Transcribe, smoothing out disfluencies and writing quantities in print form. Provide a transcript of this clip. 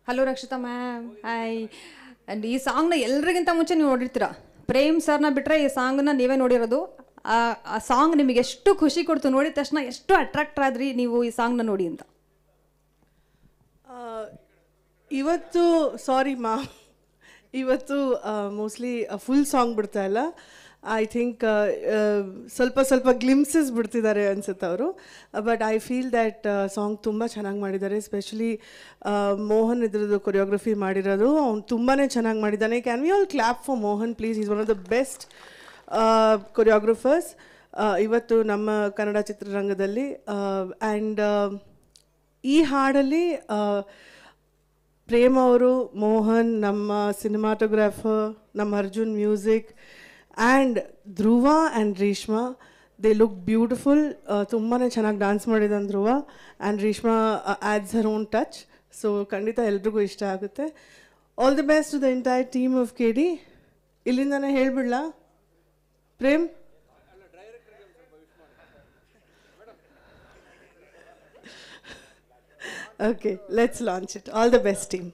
Hello Rakshita ma'am, hi. And ಈ ಸಾಂಗ್ನ ಎಲ್ರಿಗಿಂತ ಮುಂಚೆ ನೀವು ನೋಡಿರ್ತೀರ. ಪ್ರೇಮ್ ಸರ್ನ ಬಿಟ್ಟರೆ ಈ ಸಾಂಗ್ನ ನೀವೇ ನೋಡಿರೋದು. ಆ ಸಾಂಗ್ ನಿಮಗೆ ಎಷ್ಟು ಖುಷಿ ಕೊಡ್ತು, ನೋಡಿದ ತಕ್ಷಣ ಎಷ್ಟು ಅಟ್ರಾಕ್ಟ್ ಆದ್ರಿ ನೀವು ಈ ಸಾಂಗ್ನ ನೋಡಿ ಅಂತ? ಇವತ್ತು ಸಾರಿ ಮಾ, ಇವತ್ತು ಮೋಸ್ಟ್ಲಿ ಫುಲ್ ಸಾಂಗ್ ಬಿಡ್ತಾ ಇಲ್ಲ. ಐ ಥಿಂಕ್ ಸ್ವಲ್ಪ ಸ್ವಲ್ಪ ಗ್ಲಿಮ್ಸಸ್ ಬಿಡ್ತಿದ್ದಾರೆ ಅನ್ಸುತ್ತೆ ಅವರು. But I feel that song ತುಂಬ ಚೆನ್ನಾಗಿ ಮಾಡಿದ್ದಾರೆ. ಎಸ್ಪೆಷಲಿ ಮೋಹನ್ ಇದ್ರದ್ದು ಕೊರಿಯೋಗ್ರಫಿ ಮಾಡಿರೋದು ಅವ್ನು ತುಂಬಾ ಚೆನ್ನಾಗಿ ಮಾಡಿದ್ದಾನೆ. Can we all clap for Mohan please? Is one of the best choreographers ಇವತ್ತು ನಮ್ಮ ಕನ್ನಡ ಚಿತ್ರರಂಗದಲ್ಲಿ. ಆ್ಯಂಡ್ ಈ ಹಾಡಲ್ಲಿ ಪ್ರೇಮ್ ಅವರು, ಮೋಹನ್, ನಮ್ಮ ಸಿನಿಮಾಟೋಗ್ರಾಫರ್, ನಮ್ಮ Arjun music, and Dhruva and Reshma, they look beautiful. ತುಂಬಾ ಚೆನ್ನಾಗಿ ಡ್ಯಾನ್ಸ್ ಮಾಡಿದ್ದಾನೆ Dhruva. And Reshma adds her own touch. So ಖಂಡಿತ ಎಲ್ರಿಗೂ ಇಷ್ಟ ಆಗುತ್ತೆ. All the best to the entire team of K D. ಇಲ್ಲಿಂದನೇ ಹೇಳಿಬಿಡ್ಲಾ Prem? Okay, let's launch it. All the best, team.